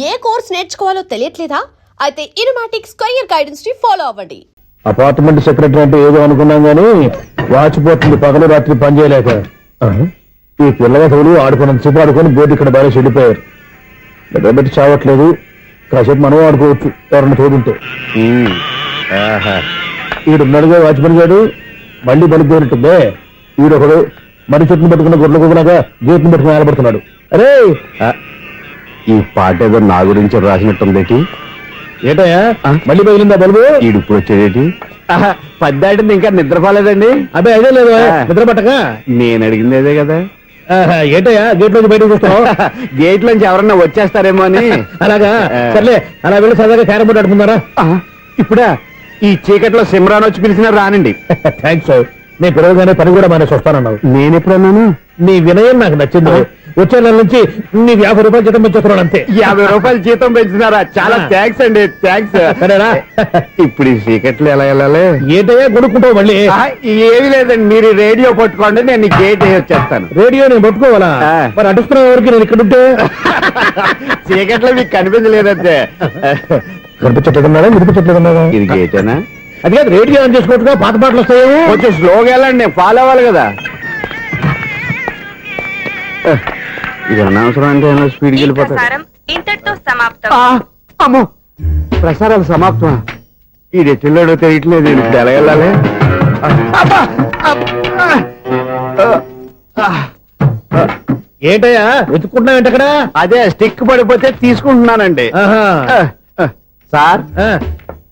ఏ course నేర్చుకోవాలో తెలియట్లేదా? అయితే ఇనుమాటిక్స్ career guidance ని follow అవ్వండి. అపార్ట్మెంట్ సెక్రటరీ అంటే ఏదో అనుకున్నాం గానీ వాచిపోతుంది పగలు రాత్రి పని చేయలేక. ఈ పిల్లగా తోలు ఆడుకున్నంతసేపు ఆడుకొని బోర్డు ఇక్కడ బాగా చెడిపోయారు. నిద్రబెట్టి చావట్లేదు. కాసేపు మనం ఆడుకోవచ్చు ఎవరన్నా తోడుంటే. ఈడున్నాడుగా వాచ్మెన్ గారు మళ్ళీ బలిపోయినట్టుందే. ఈడొకడు మరి చెట్టును పట్టుకున్న గొడ్లు కుదలాగా గేట్ని పట్టుకుని నిలబడుతున్నాడు. అరే ఈ పాట ఏదో నా గురించి రాసినట్టుంది. ఏటయ్యా మళ్ళీ పగిలిందా బల్బు? ఈడు ఇప్పుడు వచ్చేదేటి? పద్దాటింది ఇంకా నిద్రపోలేదండి. అదే అదే లేదు నిద్ర పట్టక. నేను అడిగింది అదే కదా. ఏటయ్యా గేట్ నుంచి బయటకు వస్తావు? గేట్ లోంచి ఎవరన్నా వచ్చేస్తారేమో అని. అలాగా సర్లే అలా వెళ్ళి సరదాగా క్యారం బోర్డు ఆడుకున్నారా? ఇప్పుడా ఈ చీకట్లో సిమ్రాన్ వచ్చి పిలిచినా రానండి. థ్యాంక్స్. నేను పిలవగానే పని కూడా మానేసి వస్తానన్నావు. నేను ఎప్పుడన్నాను? నీ వినయం నాకు నచ్చింది. వచ్చే నెల నుంచి నీ 50 రూపాయలు జీతం పెంచుతున్నాడు అంతే. 50 రూపాయలు జీతం పెంచినారా? చాలా థ్యాంక్స్ అండి. థ్యాంక్స్. సరేనా? ఇప్పుడు ఈ చీకట్లు ఎలా వెళ్ళాలి? ఏంటయ్యా కొనుక్కుంటావు మళ్ళీ? ఏమీ లేదండి, మీరు రేడియో పట్టుకోండి, నేను ఈ గేట్ వేసి వచ్చేస్తాను. రేడియో నేను పట్టుకోవాలా? మరి అడుస్తున్న వరకు నేను ఇక్కడ ఉంటే చీకట్లో మీకు కనిపించలేదంటే. కనిపించట్లేదన్నాడా వినిపించట్లేదన్నాడా? ఇది గేటేనా? అది కాదు, రేడియో ఆన్ చేసుకోవచ్చుగా, పాత పాటలు వస్తాయేమో. కొంచెం స్లోగా వెళ్ళండి, నేను ఫాలో అవ్వాలి కదా. ఇది అనవసరం అంటే స్పీడ్కి వెళ్ళిపోతారు. ఇంతటితో సమాప్తం. అమ్మో, ప్రసారాలు సమాప్తం. ఇది ఎట్టిల్లాడో తెలియట్లేదు. ఇప్పుడు ఎలా వెళ్ళాలి? ఏంటయ్యా వెతుక్కుంటున్నావు అక్కడ? అదే స్టిక్ పడిపోతే తీసుకుంటున్నానండి. సార్,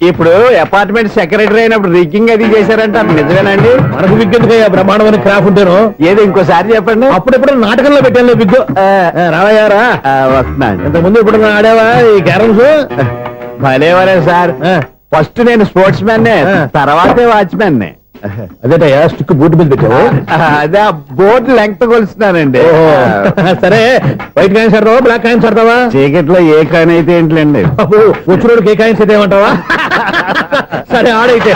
ఇప్పుడు అపార్ట్మెంట్ సెక్రటరీ అయినప్పుడు రిగ్గింగ్ అది చేశారంటే అది నిజమేనండి? మనకు విగ్గెందుకయ్యా బ్రహ్మాండమైన క్రాఫ్ ఉంటాను. ఏదో ఇంకోసారి చెప్పండి. అప్పుడెప్పుడు నాటకంలో పెట్టాను విగ్గు. రావయ్యారా? వస్తున్నాను. ఇంతకుముందు ఇప్పుడు ఆడావా ఈ క్యారమ్స్? భలేవరే సార్. ఫస్ట్ నేను స్పోర్ట్స్ మ్యాన్, తర్వాతే వాచ్మెన్. అదేటయ్యా స్టిక్ బూట్ మీద పెట్టావు? అదే బోర్డు లెంగ్త్ కొలుస్తున్నానండి. సరే, వైట్ కాయిన్స్ ఆడతావా బ్లాక్ కాయిన్స్ ఆడతావా? చీకట్లో ఏ కాయిన్ అయితే ఏంటండి. వచ్చినోడికి ఏ కాయిన్స్ అయితే ఏమంటావా? సరే ఆడైతే.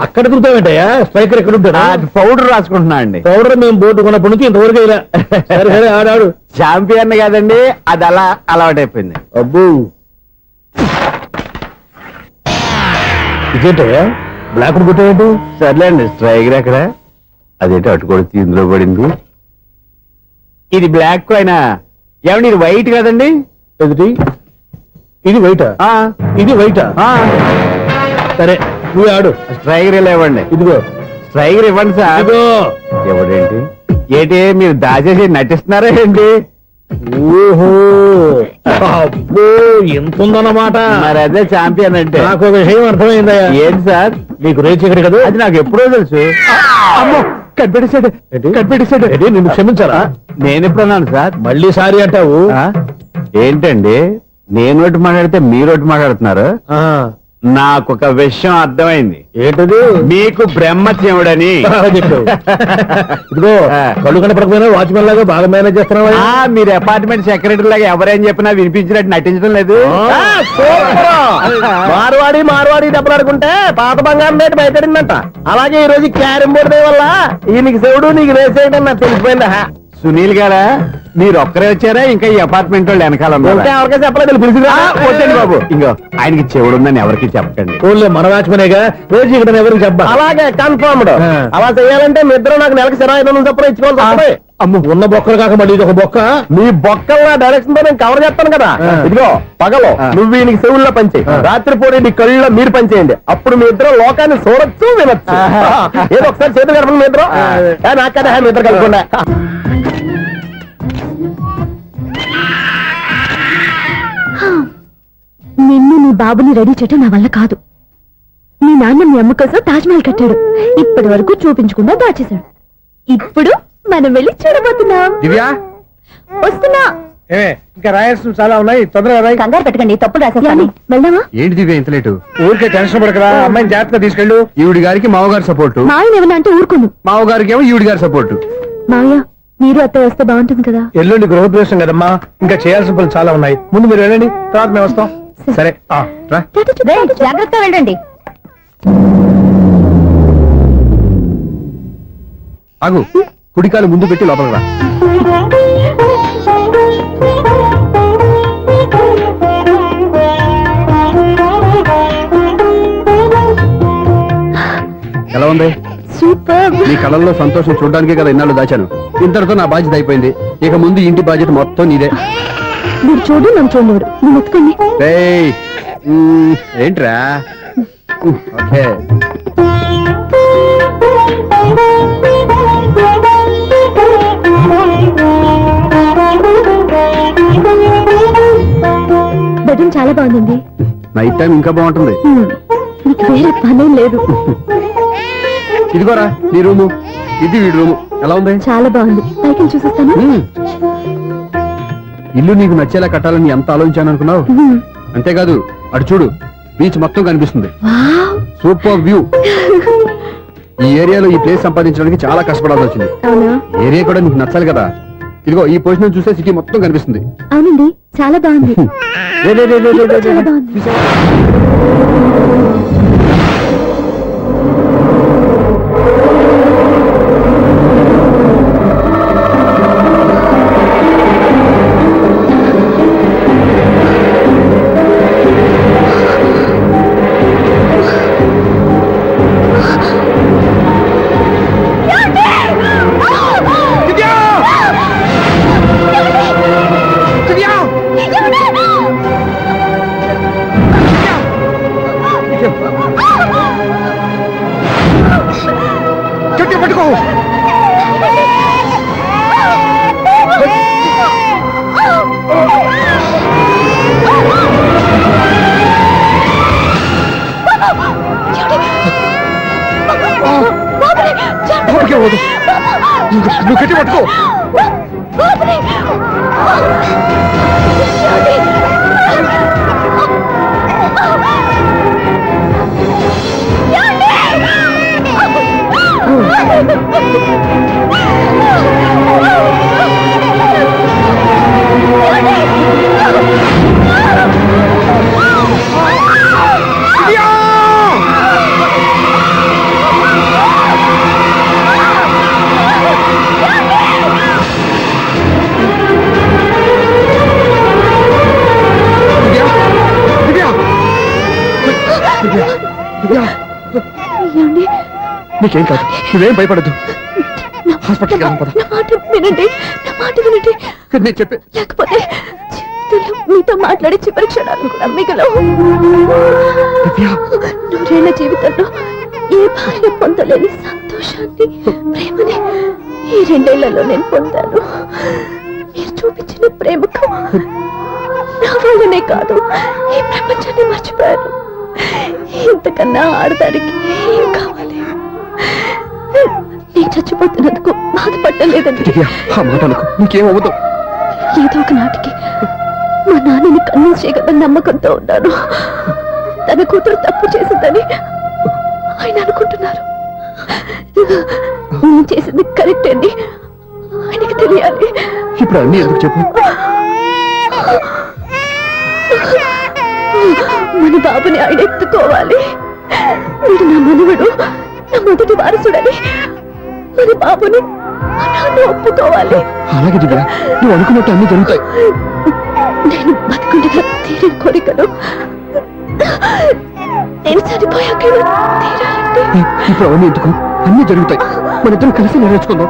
అక్కడ దిగుతావేంటయ్యా? స్ట్రైకర్ ఎక్కడ ఉంటారా? పౌడర్ రాసుకుంటున్నా అండి. పౌడర్ మేము బోర్డు కొన్నప్పటి నుంచి ఇంతవరకు ఇలా. సరే సరే ఆడాడు. ఛాంపియన్ కాదండి, అది అలా అలవాటైపోయింది. అబ్బు ఇదేంటయ్యా బ్లాక్ కొట్టేయండి. సర్లేండి, స్ట్రైకర్ ఎక్కడ? అదేంటి అటుకొడితే ఇందులో పడింది. ఇది బ్లాక్ కాయినా? ఏమండి ఇది వైట్ కదండి? ఎదుటి ఇది వైటా? ఇది వైటా? సరే నువ్వు ఆడు. స్ట్రైకర్ ఇలా ఇవ్వండి. ఇదిగో స్ట్రైకర్ ఇవ్వండి సార్. ఇదిగో. ఎవడేంటి ఏంటి మీరు దాచేసి నటిస్తున్నారా ఏంటి? ఓహో అబ్బో ఎంత ఉందన్నమాట. మరి అదే ఛాంపియన్ అంటే. నాకు ఒక విషయం అర్థమైందయ్యా. ఏంటి సార్? మీకు రేచి ఇక్కడ కదా? అది నాకు ఎప్పుడో తెలుసు. అమ్మో, కనిపెట్టేశాడు కనిపెట్టేశాడు. నిన్ను క్షమించారా? నేను ఎప్పుడన్నాను సార్? మళ్ళీ సారీ అంటావు? ఏంటండి నేను ఒకటి మాట్లాడితే మీరు ఒకటి మాట్లాడుతున్నారు. నాకు ఒక విషయం అర్థమైంది. ఏంటది? మీకు బ్రహ్మత్యముడని చెప్పావు. ఇదిగో కళ్ళు కనపడకపోయినా వాచ్మెన్ లాగా బాగా మేనేజ్ చేస్తున్నావా? మీరు అపార్ట్మెంట్ సెక్రటరీ లాగా ఎవరేం చెప్పినా వినిపించినట్టు నటించడం లేదు. మార్వాడి దెబ్బలాడుకుంటే పాత బంగారం రేటు బయటడిందంట. అలాగే ఈ రోజు క్యారం బోర్డు వల్ల ఈయనకి శివుడు నీకు రేసేయడం నాకు తెలిసిపోయిందా? సునీల్ గారా, మీరు ఒక్కరే వచ్చారా? ఇంకా ఈ అపార్ట్మెంట్ వాళ్ళు వెనకాల ఎవరికీ చెప్పలేదు. వద్దండి బాబు, ఇంకో ఆయనకి చెవుడు ఉందని ఎవరికి చెప్పకండి. ఓన్లీ మన వాచ్మనేగా రోజు ఇక్కడ ఎవరికి చెప్పా. అలాగే కన్ఫర్మ్డ్. అలా చేయాలంటే మీ ఇద్దరు నాకు నెలకు 500 చొప్పున ఇచ్చుకోవాలి. అమ్మ ఉన్న బొక్కలు కాక మళ్ళీ ఇది ఒక బొక్క. మీ బొక్కల డైరెక్షన్ తో నేను కవర్ చేస్తాను కదా. ఇదిగో పగలో నువ్వు ఈయనకి చెవుల్లో పనిచేయి, రాత్రి పూట నీ కళ్ళలో మీరు పనిచేయండి. అప్పుడు మీ ఇద్దరు లోకాన్ని చూడొచ్చు వినొచ్చు. ఏదో ఒకసారి చేతులు కలపండి మీ ఇద్దరు. నాకదే మీ ఇద్దరు కలపకుండా. నిన్ను నీ బాబుని రెడీ చేయటం నా వల్ల కాదు. మీ నాన్న మీ అమ్మ కోసం తాజ్మహల్ కట్టాడు. ఇప్పటి వరకు చూపించకుండా దాచేశాడు. ఇప్పుడు మనం వెళ్ళి చూడబోతున్నాం. దివ్యా వస్తున్నా. ఇంకా రాయాల్సిన చాలా ఉన్నాయి, తొందరగా రాయి. కంగారు పెట్టకండి, తప్పులు రాసేస్తాను. వెళ్దామా? ఏంటి దివ్య ఇంత లేటు? ఊరికే టెన్షన్ పడకరా, అమ్మాయిని జాగ్రత్తగా తీసుకెళ్ళు. ఈవిడి గారికి మావగారు సపోర్టు, మాయన ఏమన్నా అంటే ఊరుకోను. మావగారికి ఏమో ఈవిడి గారి సపోర్టు. మావయ్య మీరు అత్త వస్తే బాగుంటుంది కదా. ఎల్లుండి గృహప్రవేశం కదమ్మా, ఇంకా చేయాల్సిన పనులు చాలా ఉన్నాయి. ముందు మీరు వెళ్ళండి, తర్వాత మేము వస్తాం. సరే జాగ్రత్తగా వెళ్ళండి. ఆగు, కుడికాలు ముందు పెట్టి లోపలికి రా. నీ కళల్లో సంతోషం చూడడానికే కదా ఇన్నాళ్ళు దాచాను. ఇంతటితో నా బాధ్యత అయిపోయింది. ఇక ముందు ఇంటి బాధ్యత మొత్తం నీదే. మీరు చూడు నన్ను చూడలేరు. నువ్వు ఎత్తుకోండి. ఏయ్, ఏంట్రా? ఓకే. బెడ్రూమ్ చాలా బాగుందండి. నైట్ టైం ఇంకా బాగుంటుంది. మీకు వేరే పనేం లేదు. ఇదిగోరా నీ రూము, ఇది వీడి రూము. ఎలా ఉంది? చాలా బాగుంది. పైకి చూసేస్తాను. ఇల్లు నీకు నచ్చేలా కట్టాలని ఎంత ఆలోచించాను అనుకున్నావు? అంతేకాదు, అటు చూడు, బీచ్ మొత్తం కనిపిస్తుంది. వావ్. Super view. ఈ ఏరియాలో ఈ ప్లేస్ సంపాదించడానికి చాలా కష్టపడాల్సి వచ్చింది. అవునా? ఏరియా కూడా నీకు నచ్చాలి కదా. ఇదిగో ఈ పొజిషన్ చూస్తే సిటీ మొత్తం కనిపిస్తుంది. అవునండి, చాలా బాగుంది. రే, రే, రే, రే, రే, రే, రే. చాలా బాగుంది. గట్టిగా పట్టుకో. బాబుకే వద్దు. నువ్వు గట్టి పట్టుకో. ఏమండి? నీకేం కాదు, నువ్వేం భయపడద్దు. హాస్పిటల్కి వెళ్దాం పద. నా మాట వినండి, నా మాట వినండి. నేను చెప్పే లేకపోతే జీవితంలో మీతో మాట్లాడే చివరి క్షణాలు కూడా మిగలవు. నూరేళ్ల జీవితంలో ఏ భార్య పొందలేని సంతోషాన్ని, ప్రేమని ఈ 2 ఏళ్లలో నేను పొందాను. మీరు చూపించిన ప్రేమకు నా వల్లనే కాదు, ఈ ప్రపంచాన్ని మర్చిపోయాను. ఇంతకన్నా ఆడదానికి ఏం కావాలి? నేను చచ్చిపోతున్నందుకు బాధపడలేదండి. నీకేమవుతావు? ఏదో ఒక నాటికి మా నాన్నని కన్విన్స్ చేయగల నమ్మకంతో ఉన్నాను. తన కూతురు తప్పు చేసిందని ఆయన అనుకుంటున్నారు. నేను చేసింది కరెక్ట్ అండి, ఆయనకి తెలియాలి. ఇప్పుడు అన్ని ఎందుకు చెప్పు? మన బాబుని ఆయన ఎత్తుకోవాలి. వీడు నా మనవడు, నా మొదటి వారసుడని మన బాబుని మా నాన్న ఒప్పుకోవాలి. అలాగే దివ్య, నువ్వు అనుకున్నట్టు అన్ని జరుగుతాయి. నేను బతుకుండగా తీరని కోరికలు నేను చనిపోయాక తీరాలంటే ఇప్పుడు అవన్నీ ఎందుకు? అన్ని జరుగుతాయి, మన ఇద్దరం కలిసి నెరవేర్చుకుందాం.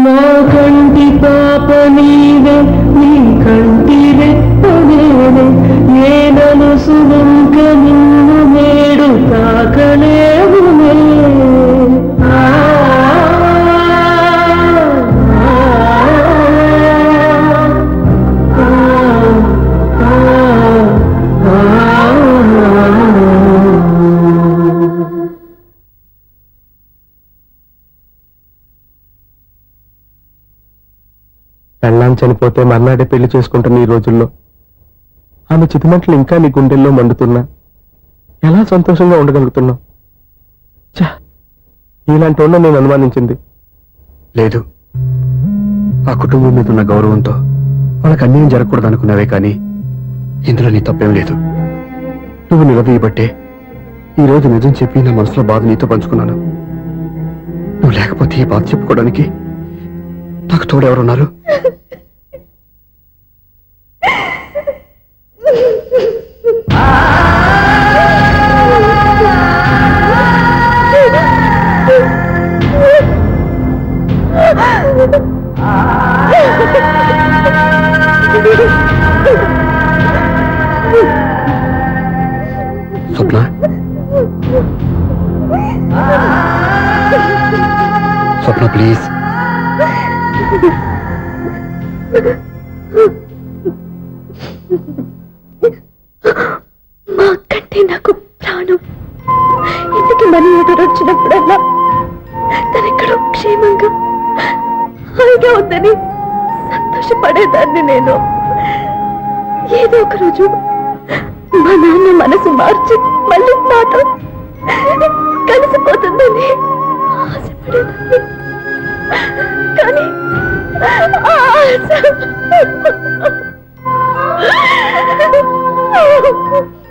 నా కంటి పాప నీవే, నీ కంటి రెప్ప నేనే, ఏనను సుమంక నిన్ను నేడు తాకలేవునే. పెళ్ళాం చనిపోతే మర్నాడే పెళ్లి చేసుకుంటున్న ఈ రోజుల్లో ఆమె చితిమంటలు ఇంకా నీ గుండెల్లో మండుతున్నా ఎలా సంతోషంగా ఉండగలుగుతున్నావు? ఇలాంటి వాళ్ళ నేను అనుమానించింది లేదు. ఆ కుటుంబం మీద ఉన్న గౌరవంతో వాళ్ళకి అన్యాయం జరగకూడదు అనుకున్నావే కానీ ఇందులో నీ తప్పేం లేదు. నువ్వు నిలదీయబట్టే ఈ రోజు నిజం చెప్పి నా మనసులో బాధ నీతో పంచుకున్నాను. నువ్వు లేకపోతే ఈ బాధ చెప్పుకోవడానికి నాకు తోడెవరున్నారు? స్వప్న ప్లీజ్. మా అక్కంటే నాకు ప్రాణం. ఇంటికి మనీ ఆర్డర్ వచ్చినప్పుడల్లా తనెక్కడో క్షేమంగా హాయిగా ఉందని సంతోషపడేదాన్ని నేను. ఏదో ఒక రోజు మా నాన్న మనసు మార్చి మళ్ళీ నాతో కలిసిపోతుందని ఆశపడేదాన్ని. కానీ ఆ ఆశ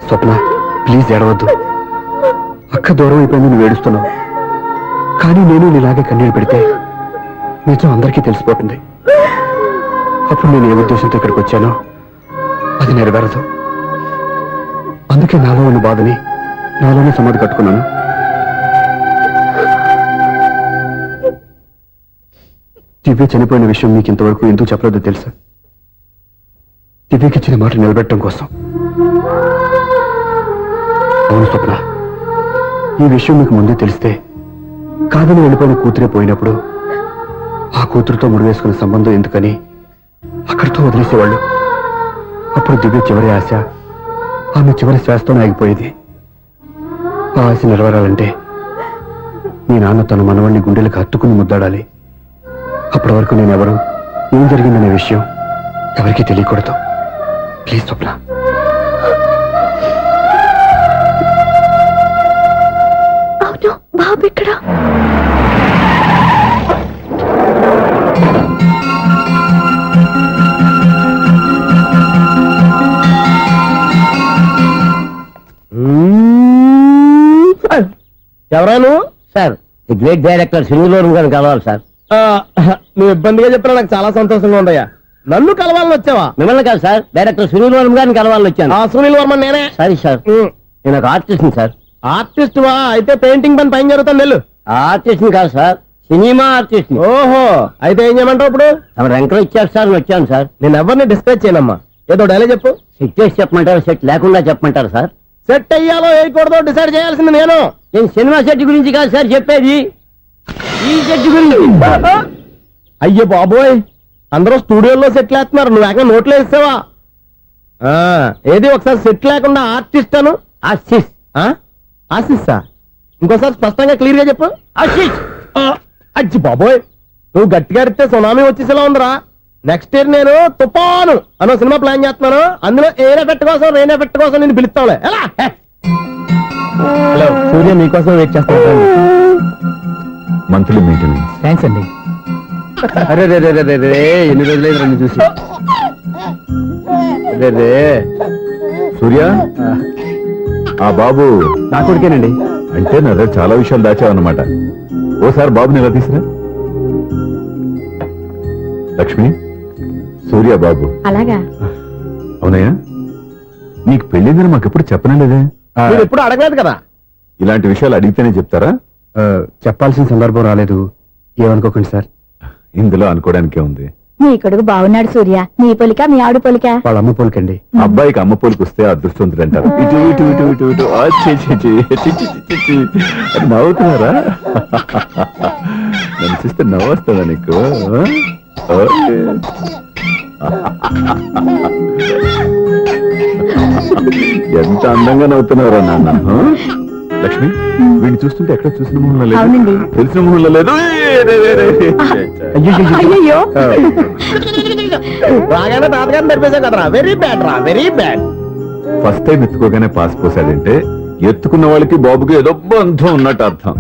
స్వప్న ప్లీజ్ ఏడవద్దు. అక్క దూరం అయిపోయింది, నువ్వు ఏడుస్తున్నావు. కానీ నేను నీలాగే కన్నీళ్ళు పెడితే నిజం అందరికీ తెలిసిపోతుంది. అప్పుడు నేను ఏ ఉద్దేశంతో ఇక్కడికి వచ్చానో అది నెరవేరదు. అందుకే నాలో ఉన్న బాధని నాలోనే సమాధి కట్టుకున్నాను. దివ్య చనిపోయిన విషయం మీకు ఇంతవరకు ఎందుకు చెప్పలేదో తెలుసా? దివ్యకి ఇచ్చిన మాట నిలబెట్టడం కోసం. అవును స్వప్న, ఈ విషయం మీకు ముందే తెలిస్తే కాదని వెళ్ళిపోయిన కూతురే పోయినప్పుడు ఆ కూతురుతో ముడివేసుకున్న సంబంధం ఎందుకని అక్కడితో వదిలేసేవాళ్ళు. అప్పుడు దివ్య చివరి ఆశ ఆమె చివరి శ్వాసతో ఆగిపోయేది. ఆ ఆశ నెరవేరాలంటే మీ నాన్న తన మనవణ్ణి గుండెలకు హత్తుకుని ముద్దాడాలి. అప్పటి వరకు నేను ఎవరు, ఏం జరిగిందనే విషయం ఎవరికీ తెలియకూడదు. ప్లీజ్ స్వప్న. అవును, బాబు ఎక్కడా? ఎవరాను? సార్ ది గ్రేట్ డైరెక్టర్ సింగులూరు గారిని కలవాలి సార్. నువ్వు ఇబ్బందిగా చెప్పినా నాకు చాలా సంతోషంగా ఉందయ్యా. నన్ను కలవాలని వచ్చావా? మిమ్మల్ని కాదు సార్, డైరెక్టర్ సింగులూరు గారిని కలవాలని వచ్చాను. ఆ సునీల్ వర్మ నేనే. సారీ సార్, నేను ఒక ఆర్టిస్ట్ సార్. ఆర్టిస్ట్ వా? అయితే పెయింటింగ్ పైన జరుగుతాను వెళ్ళు. ఆర్టిస్ట్ కాదు సార్, సినిమా ఆర్టిస్ట్. ఓహో, అయితే ఏం చేయమంటావు ఇప్పుడు? తమ ఎంకరేజ్ ఇచ్చారు సార్, వచ్చాను సార్. నేను ఎవరిని డిస్కస్ చేయనమ్మా. ఏదో డైలాగ్ చెప్పు. సెట్ చేసి చెప్పమంటారు, సెట్ లేకుండా చెప్పమంటారు సార్? సెట్ అయ్యాలో వేయకూడదో డిసైడ్ చేయాల్సింది నేను. నేను సినిమా సెట్ గురించి కాదు సార్ చెప్పేది, ఈ సెట్ గురించి. అయ్యో బాబోయ్, అందరూ స్టూడియోలో సెట్ లేస్తున్నారు, నువ్వు ఏకంగా నోట్లో వేస్తావా? ఏది ఒకసారి సెట్ లేకుండా ఆర్టిస్ట్ అను. ఆశిష్. ఆశిస్సా? ఇంకోసారి స్పష్టంగా క్లియర్ గా చెప్పు. ఆశిష్. అజ్జి బాబోయ్, నువ్వు గట్టిగా అడితే సునామీ వచ్చేసేలా ఉందిరా. నెక్స్ట్ ఇయర్ నేను తుఫాను అనో సినిమా ప్లాన్ చేస్తున్నాను. అందులో ఏన్ ఎఫెక్ట్ కోసం, రెయిన్ ఎఫెక్ట్ కోసం నేను పిలుస్తావులే. ఎలా? హలో సూర్య, నీకోసం వెయిట్ చేస్తాను. Monthly maintenance. థ్యాంక్స్ అండి. అరే రే రే రే రే, ఎన్ని రోజులైంది రండి చూసి. అదే రే సూర్య, ఆ బాబు నా కొడుకేనండి. అంటే నా దగ్గర చాలా విషయాలు దాచావన్నమాట. ఓసారి బాబుని ఎలా తీసురా. లక్ష్మి, సూర్య బాబు. అలాగా? అవునయ్యా, నీకు పెళ్ళిందని మాకెప్పుడు చెప్పనలేదే. మీరు ఎప్పుడు అడగలేదు కదా. ఇలాంటి విషయాలు అడిగితేనే చెప్తారా? చెప్పాల్సిన సందర్భం రాలేదు, ఏమనుకోకండి సార్. ఇందులో అనుకోవడానికే ఉంది. నీ కొడుకు బాగున్నాడు సూర్య. నీ పోలిక మీ ఆవిడ పోలిక? వాళ్ళ అమ్మ పోలికండి. అబ్బాయికి అమ్మ పోలికి వస్తే అదృష్టవంతుడు అంటారు. ఇటు ఇటు ఇటు ఇటు ఇటు ఆ, ఛీ, ఛీ, ఛీ, ఛీ, ఛీ, ఛీ, ఛీ. అది నవ్వుతున్నారా? నన్ను చూస్తే నవ్వు వస్తుందా నీకు? ఓకే. ఎంత అందంగా నవ్వుతున్నారా నాన్న. లక్ష్మి, వీడిని చూస్తుంటే ఎక్కడ చూసిన మొహంలో లేదు, అవునండి. తెలిసిన మొహంలో లేదు. అయ్యయ్యో. బాగానే తాతగారిని నడిపేశావు కదరా. వెరీ బ్యాడ్ రా, వెరీ బ్యాడ్. ఫస్ట్ టైం ఎత్తుకోగానే పాస్ పోసాడంటే ఎత్తుకున్న వాళ్ళకి బాబుకి ఏదో బంధం ఉన్నట్టు అర్థం.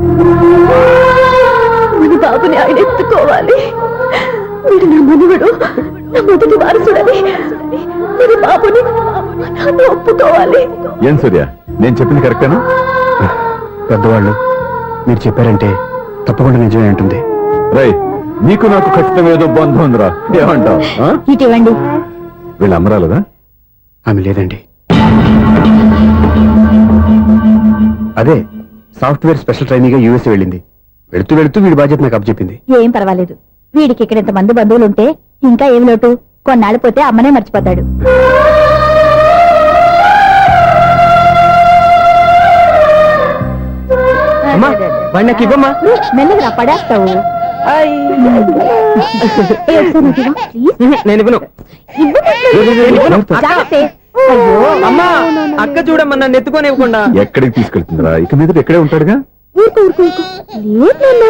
మన బాబుని ఆయన ఎత్తుకోవాలి. వీడు నా మనువడు, నా మొదటి వారసుడని మన బాబుని మా నాన్న ఒప్పుకోవాలి. ఏం సూర్య, నేను చెప్పింది కరెక్టేనా? పెద్దవాళ్ళు మీరు చెప్పారంటే తప్పకుండా నిజమే ఉంటుంది. రై, నీకు నాకు ఖచ్చితంగా ఏదో బంధం ఉందిరా, ఏమంటావు? ఇటువంటి వీళ్ళు అమ్మరాలదా? ఆమె లేదండి. అదే సాఫ్ట్వేర్ స్పెషల్ ట్రైనింగ్ గా యూఎస్ వెళ్ళింది. వెళుతూ వెళుతూ వీడి బాధ్యత నాకు అప్పచెప్పింది. ఏం పర్వాలేదు. వీడికి ఇక్కడ ఇంతమంది బంధువులుంటే ఇంకా ఏం లోటు. కొన్నాళ్ళు పోతే అమ్మనే మర్చిపోతాడు. అమ్మా, వాడిని నాకు ఇవ్వమ్మా. మెల్లగా పడేస్తావు. నేను ఇవ్వను. అమ్మా అక్క చూడమ్మా నన్ను ఎత్తుకొని ఇవ్వకుండా. ఎక్కడికి తీసుకెళ్తుందిరా? ఇక మీద ఇక్కడే ఉంటాడుగా. ఊరుకో ఊరుకో ఊరుకో. లేదు నాన్న.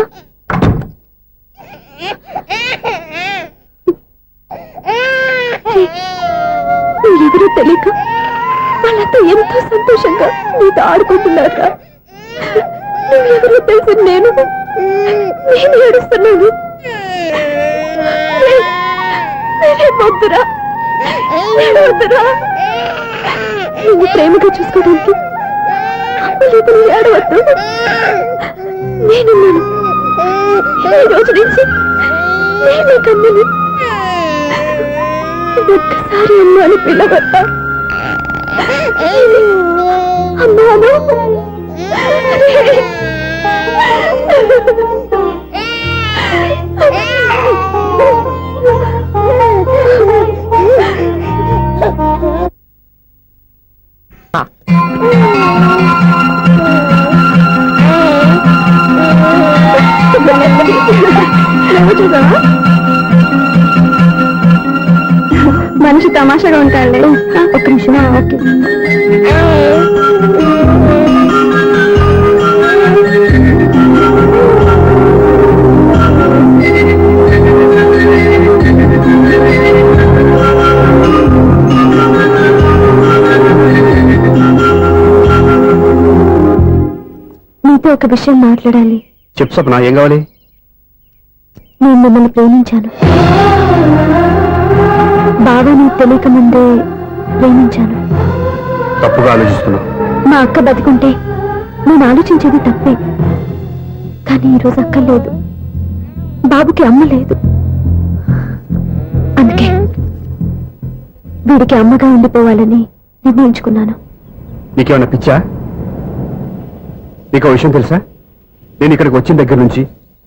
మీరెవరో తెలియక వాళ్ళంతా ఎంతో సంతోషంగా నీతో ఆడుకుంటున్నారా? నువ్వెవరో తెలిసి నేను ఏడుస్తున్నాను. వద్దురా, వద్దురా. నువ్వు ప్రేమగా చూసుకోవడానికి అమ్మలేదు, ఏడవద్దు. నేనున్నాను. ఈ రోజు నుంచి నేనే కమ్మని. ఒక్కసారి అమ్మాని పిలవద్దా? అమ్మాను. మనిషి తమాషాగా ఉంటాడులే. ఒక్క నిమిషం. ఓకే. నీతో ఒక విషయం మాట్లాడాలి. చెప్పు స్వప్న, ఏం కావాలి? నేను మిమ్మల్ని ప్రేమించాను. బాగా నీకు తెలియక ముందే ప్రేమించాను. తప్పుగా ఆలోచిస్తున్నావు. మా అక్క బతికుంటే నేను ఆలోచించేది తప్పే. కానీ ఈరోజు అక్క లేదు, బాబుకి అమ్మ లేదు. అందుకే వీడికి అమ్మగా ఉండిపోవాలని నిర్ణయించుకున్నాను. నీకేమన్నా పిచ్చా? నీకు విషయం తెలుసా? నేను ఇక్కడికి వచ్చిన దగ్గర నుంచి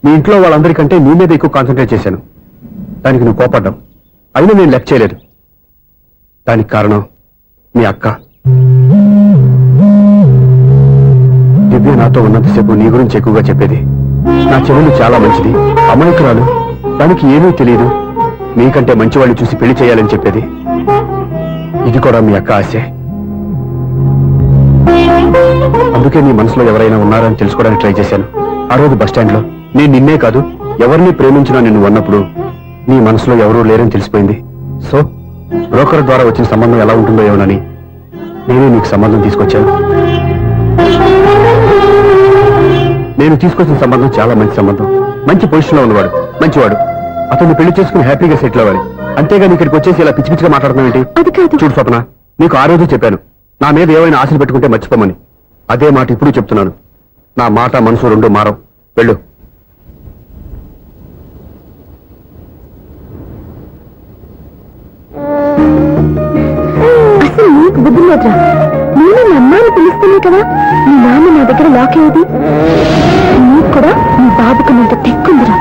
మీ ఇంట్లో వాళ్ళందరికంటే నీ మీద ఎక్కువ కాన్సన్ట్రేట్ చేశాను. దానికి నువ్వు కోపడ్డావు. అయినా నేను లెక్క చేయలేదు. దానికి కారణం మీ అక్క. దివ్య నాతో ఉన్నంతసేపు నీ గురించి ఎక్కువగా చెప్పేది. నా చెల్లెలు చాలా మంచిది, అమాయకురాలు, దానికి ఏమీ తెలియదు, నీకంటే మంచివాడిని చూసి పెళ్లి చేయాలని చెప్పేది. ఇది కూడా మీ అక్క ఆశే. అందుకే నీ మనసులో ఎవరైనా ఉన్నారని తెలుసుకోవడానికి ట్రై చేశాను. ఆ రోజు బస్టాండ్ లో నేను నిన్నే కాదు ఎవరిని ప్రేమించినా నిన్ను అన్నప్పుడు నీ మనసులో ఎవరూ లేరని తెలిసిపోయింది. సో బ్రోకర్ ద్వారా వచ్చిన సంబంధం ఎలా ఉంటుందో ఏమోనని నేనే నీకు సంబంధం తీసుకొచ్చాను. నేను తీసుకొచ్చిన సంబంధం చాలా మంచి సంబంధం. మంచి పొజిషన్ లో ఉన్నవాడు, మంచివాడు. అతన్ని పెళ్లి చేసుకుని హ్యాపీగా సెటిల్ అవ్వాలి. అంతేగాని ఇక్కడికి వచ్చేసి ఇలా పిచ్చి పిచ్చిగా మాట్లాడుతున్నావు ఏంటి? చూడు స్వప్న, నీకు ఆ రోజు చెప్పాను నా మీద ఏమైనా ఆశలు పెట్టుకుంటే మర్చిపోమని. అదే మాట ఇప్పుడు చెప్తున్నాను. నా మాట మనసు రెండు మారవు. వెళ్ళు. అసలు నీకు బుద్ధి లేదురా? నేను మా అమ్మాయిని పిలుస్తానే కదా మీ నాన్న నా దగ్గర లాక్ అయ్యేది. నీకు కూడా నీ బాబుకు నంత తెక్కుందిరా.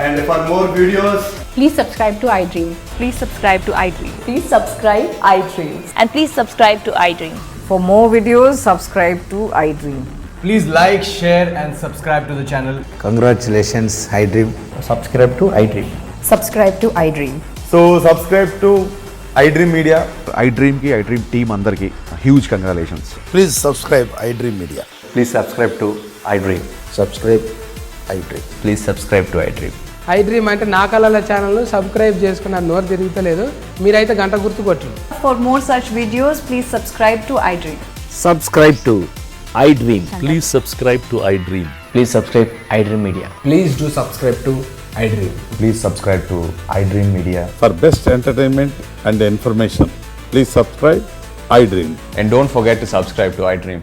And for more videos, Please subscribe to iDream. Please subscribe to iDream. Please subscribe iDream. And please subscribe to iDream. For more videos, subscribe to iDream. please like, share and subscribe to the channel. Congratulations, iDream. Subscribe to iDream. Subscribe to iDream. So subscribe to iDream Media. iDream ki iDream team andarki huge congratulations. Please subscribe iDream Media. Please subscribe to iDream. Subscribe iDream. Please subscribe to iDream. iDream అంటే నా కళల channel subscribe చేసుకున్న నోరు తిరుగుతలేదు. మీరైతే గంట గుర్తు కొట్టండి. For more such videos, please subscribe to iDream. Subscribe to iDream. Please subscribe to iDream. Please subscribe iDream Media. Please do subscribe to iDream. Please subscribe to iDream Media. For best entertainment and information, please subscribe iDream. And don't forget to subscribe to iDream.